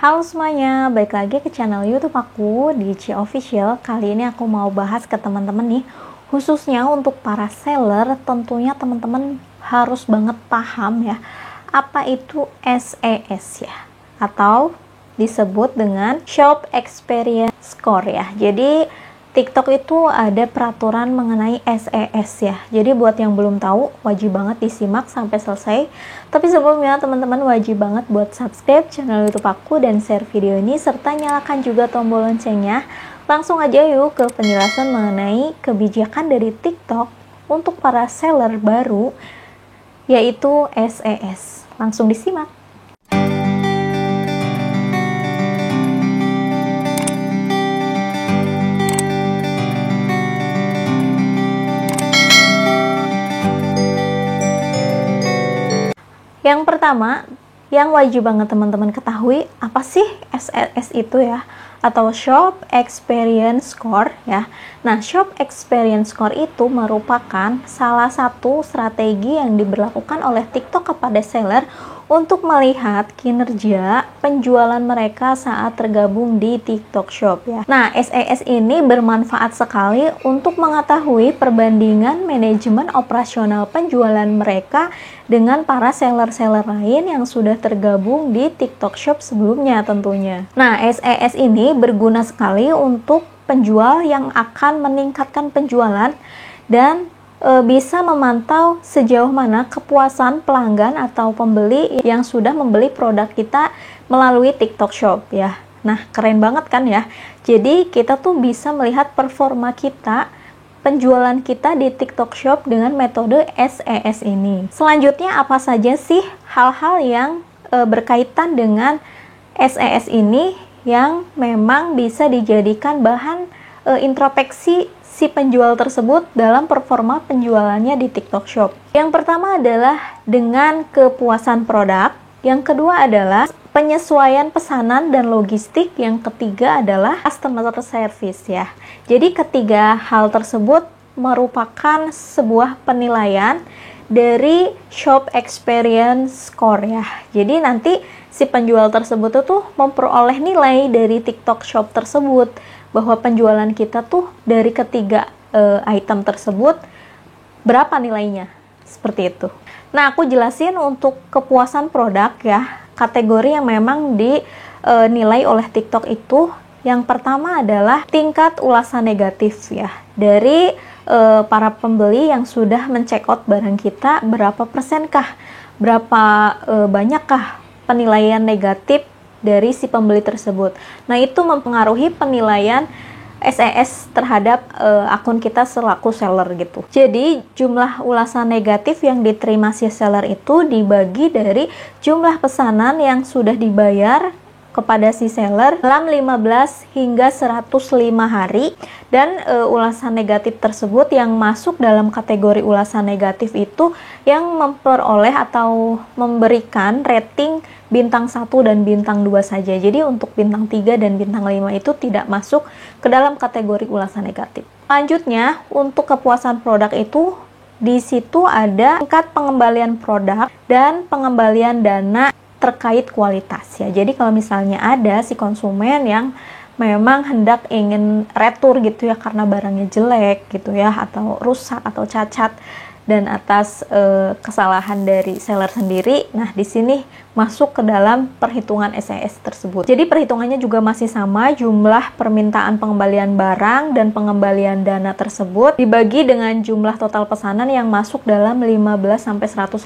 Halo semuanya, balik lagi ke channel YouTube aku di Ci Official. Kali ini aku mau bahas ke teman-teman nih, khususnya untuk para seller. Tentunya teman-teman harus banget paham ya, apa itu SES ya, atau disebut dengan Shop Experience Score ya. Jadi TikTok itu ada peraturan mengenai SES ya. Jadi buat yang belum tahu, wajib banget disimak sampai selesai. Tapi sebelumnya teman-teman wajib banget buat subscribe channel YouTube aku dan share video ini serta nyalakan juga tombol loncengnya. Langsung aja yuk ke penjelasan mengenai kebijakan dari TikTok untuk para seller baru, yaitu SES. Langsung disimak. Yang pertama, yang wajib banget teman-teman ketahui, apa sih SES itu ya? Atau Shop Experience Score ya. Nah, Shop Experience Score itu merupakan salah satu strategi yang diberlakukan oleh TikTok kepada seller untuk melihat kinerja penjualan mereka saat tergabung di TikTok Shop ya. Nah, SES ini bermanfaat sekali untuk mengetahui perbandingan manajemen operasional penjualan mereka dengan para seller-seller lain yang sudah tergabung di TikTok Shop sebelumnya tentunya. Nah, SES ini berguna sekali untuk penjual yang akan meningkatkan penjualan dan bisa memantau sejauh mana kepuasan pelanggan atau pembeli yang sudah membeli produk kita melalui TikTok Shop ya. Nah, keren banget kan ya. Jadi kita tuh bisa melihat performa kita, penjualan kita di TikTok Shop dengan metode SES ini. Selanjutnya apa saja sih hal-hal yang berkaitan dengan SES ini yang memang bisa dijadikan bahan introspeksi si penjual tersebut dalam performa penjualannya di TikTok Shop. Yang pertama adalah dengan kepuasan produk, yang kedua adalah penyesuaian pesanan dan logistik, yang ketiga adalah customer service ya. Jadi ketiga hal tersebut merupakan sebuah penilaian dari Shop Experience Score ya. Jadi nanti si penjual tersebut itu memperoleh nilai dari TikTok Shop tersebut bahwa penjualan kita tuh dari ketiga item tersebut berapa nilainya, seperti itu. Nah, aku jelasin untuk kepuasan produk ya, kategori yang memang dinilai oleh TikTok itu. Yang pertama adalah tingkat ulasan negatif ya, dari para pembeli yang sudah mencek out barang kita, berapa persenkah, berapa banyakkah penilaian negatif dari si pembeli tersebut. Nah, itu mempengaruhi penilaian SES terhadap akun kita selaku seller gitu. Jadi, jumlah ulasan negatif yang diterima si seller itu dibagi dari jumlah pesanan yang sudah dibayar kepada si seller dalam 15 hingga 105 hari, dan ulasan negatif tersebut yang masuk dalam kategori ulasan negatif itu yang memperoleh atau memberikan rating bintang 1 dan bintang 2 saja. Jadi untuk bintang 3 dan bintang 5 itu tidak masuk ke dalam kategori ulasan negatif. Selanjutnya, untuk kepuasan produk itu di situ ada tingkat pengembalian produk dan pengembalian dana terkait kualitas ya. Jadi kalau misalnya ada si konsumen yang memang hendak ingin retur gitu ya karena barangnya jelek gitu ya, atau rusak atau cacat dan atas kesalahan dari seller sendiri, nah di sini masuk ke dalam perhitungan SES tersebut. Jadi perhitungannya juga masih sama, jumlah permintaan pengembalian barang dan pengembalian dana tersebut dibagi dengan jumlah total pesanan yang masuk dalam 15-105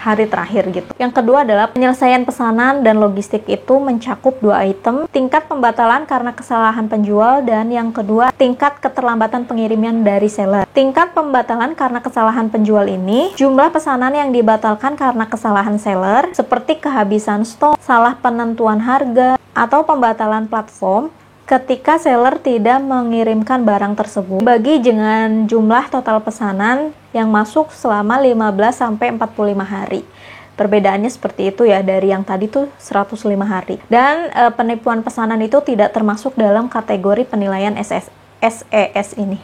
hari terakhir gitu. Yang kedua adalah penyelesaian pesanan dan logistik itu mencakup 2 item, tingkat pembatalan karena kesalahan penjual, dan yang kedua tingkat keterlambatan pengiriman dari seller. Tingkat pembatalan karena kesalahan penjual ini jumlah pesanan yang dibatalkan karena kesalahan seller, seperti kehabisan stok, salah penentuan harga, atau pembatalan platform ketika seller tidak mengirimkan barang tersebut, bagi dengan jumlah total pesanan yang masuk selama 15-45 hari. Perbedaannya seperti itu ya, dari yang tadi tuh 105 hari. Dan penipuan pesanan itu tidak termasuk dalam kategori penilaian SES ini.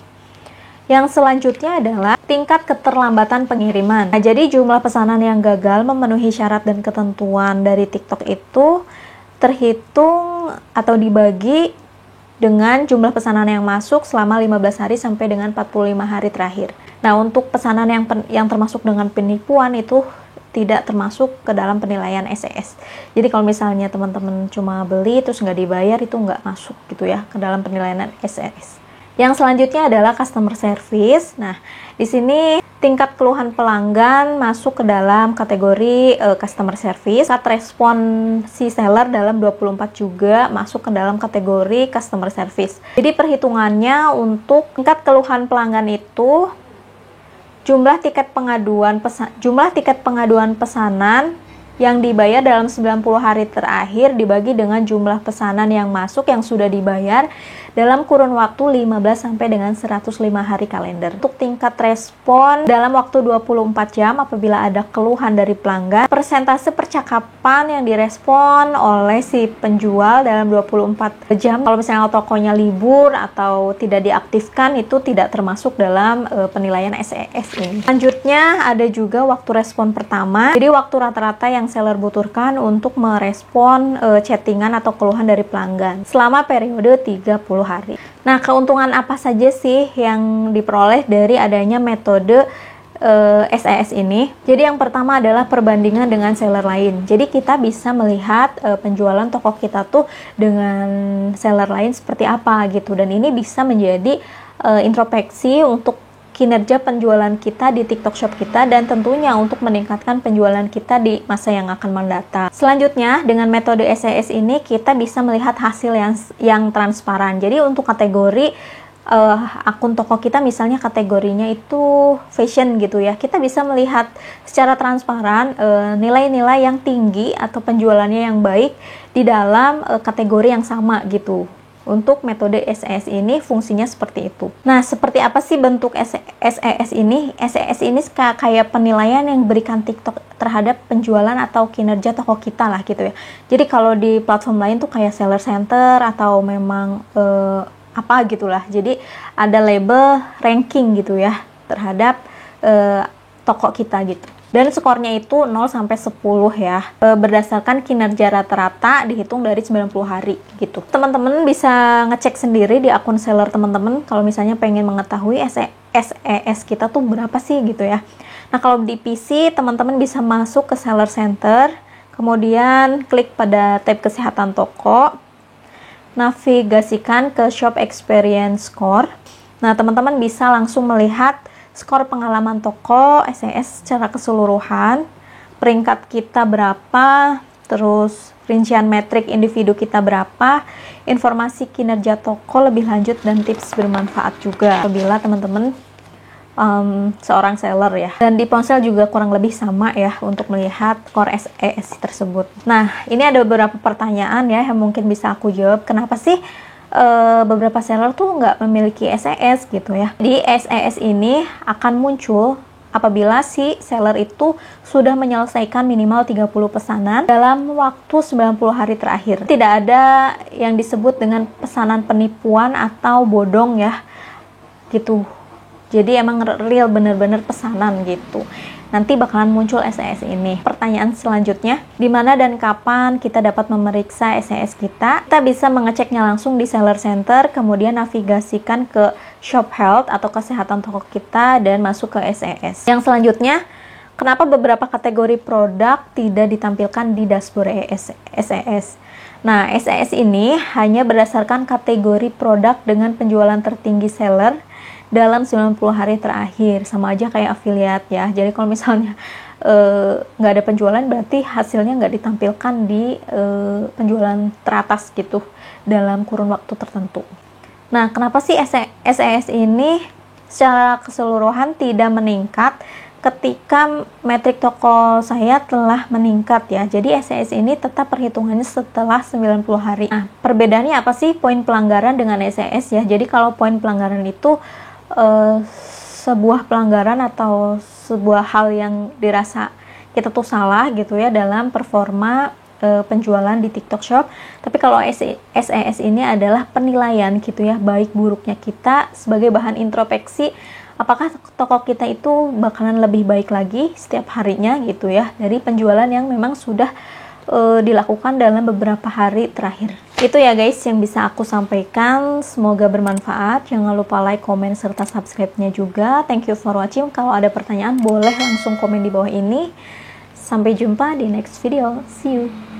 Yang selanjutnya adalah tingkat keterlambatan pengiriman. Nah, jadi jumlah pesanan yang gagal memenuhi syarat dan ketentuan dari TikTok itu terhitung atau dibagi dengan jumlah pesanan yang masuk selama 15 hari sampai dengan 45 hari terakhir. Nah, untuk pesanan yang termasuk dengan penipuan itu tidak termasuk ke dalam penilaian SES. Jadi kalau misalnya teman-teman cuma beli terus nggak dibayar, itu nggak masuk gitu ya ke dalam penilaian SES. Yang selanjutnya adalah customer service. Nah, di sini tingkat keluhan pelanggan masuk ke dalam kategori customer service. Saat respon si seller dalam 24 juga masuk ke dalam kategori customer service. Jadi perhitungannya untuk tingkat keluhan pelanggan itu jumlah tiket pengaduan pesanan yang dibayar dalam 90 hari terakhir dibagi dengan jumlah pesanan yang masuk yang sudah dibayar dalam kurun waktu 15 sampai dengan 105 hari kalender. Untuk tingkat respon dalam waktu 24 jam apabila ada keluhan dari pelanggan, persentase percakapan yang direspon oleh si penjual dalam 24 jam, kalau misalnya tokonya libur atau tidak diaktifkan, itu tidak termasuk dalam penilaian SES ini. Selanjutnya ada juga waktu respon pertama. Jadi waktu rata-rata yang seller butuhkan untuk merespon chattingan atau keluhan dari pelanggan selama periode 30 hari. Nah, keuntungan apa saja sih yang diperoleh dari adanya metode SES ini? Jadi yang pertama adalah perbandingan dengan seller lain. Jadi kita bisa melihat penjualan toko kita tuh dengan seller lain seperti apa gitu, dan ini bisa menjadi introspeksi untuk kinerja penjualan kita di TikTok Shop kita, dan tentunya untuk meningkatkan penjualan kita di masa yang akan mendatang. Selanjutnya, dengan metode SES ini kita bisa melihat hasil yang transparan. Jadi untuk kategori akun toko kita, misalnya kategorinya itu fashion gitu ya, kita bisa melihat secara transparan nilai-nilai yang tinggi atau penjualannya yang baik di dalam kategori yang sama gitu. Untuk metode SES ini fungsinya seperti itu. Nah, seperti apa sih bentuk SES ini? SES ini kayak penilaian yang diberikan TikTok terhadap penjualan atau kinerja toko kita lah gitu ya. Jadi kalau di platform lain tuh kayak seller center atau memang apa gitulah. Jadi ada label ranking gitu ya terhadap toko kita gitu. Dan skornya itu 0 sampai 10 ya, berdasarkan kinerja rata-rata dihitung dari 90 hari gitu. Teman-teman bisa ngecek sendiri di akun seller teman-teman kalau misalnya pengen mengetahui SES kita tuh berapa sih gitu ya. Nah, kalau di PC teman-teman bisa masuk ke seller center, kemudian klik pada tab kesehatan toko, navigasikan ke shop experience score. Nah, teman-teman bisa langsung melihat skor pengalaman toko SES secara keseluruhan, peringkat kita berapa, terus rincian metrik individu kita berapa, informasi kinerja toko lebih lanjut, dan tips bermanfaat juga apabila teman-teman seorang seller ya. Dan di ponsel juga kurang lebih sama ya untuk melihat skor SES tersebut. Nah, ini ada beberapa pertanyaan ya yang mungkin bisa aku jawab. Kenapa sih beberapa seller tuh nggak memiliki SES gitu ya? Di SES ini akan muncul apabila si seller itu sudah menyelesaikan minimal 30 pesanan dalam waktu 90 hari terakhir. Tidak ada yang disebut dengan pesanan penipuan atau bodong ya gitu. Jadi emang real bener-bener pesanan gitu. Nanti bakalan muncul SES ini. Pertanyaan selanjutnya, di mana dan kapan kita dapat memeriksa SES kita? Kita bisa mengeceknya langsung di Seller Center, kemudian navigasikan ke Shop Health atau kesehatan toko kita dan masuk ke SES. Yang selanjutnya, kenapa beberapa kategori produk tidak ditampilkan di dashboard SES? Nah, SES ini hanya berdasarkan kategori produk dengan penjualan tertinggi seller dalam 90 hari terakhir, sama aja kayak affiliate ya. Jadi kalau misalnya nggak ada penjualan, berarti hasilnya nggak ditampilkan di penjualan teratas gitu dalam kurun waktu tertentu. Nah, kenapa sih SES ini secara keseluruhan tidak meningkat ketika metrik toko saya telah meningkat ya? Jadi SES ini tetap perhitungannya setelah 90 hari. Nah, perbedaannya apa sih poin pelanggaran dengan SES ya? Jadi kalau poin pelanggaran itu sebuah pelanggaran atau sebuah hal yang dirasa kita tuh salah gitu ya dalam performa penjualan di TikTok Shop. Tapi kalau SES ini adalah penilaian gitu ya, baik buruknya kita sebagai bahan introspeksi, apakah toko kita itu bakalan lebih baik lagi setiap harinya gitu ya dari penjualan yang memang sudah dilakukan dalam beberapa hari terakhir. Itu ya guys yang bisa aku sampaikan, semoga bermanfaat. Jangan lupa like, komen, serta subscribe-nya juga. Thank you for watching. Kalau ada pertanyaan boleh langsung komen di bawah ini. Sampai jumpa di next video. See you.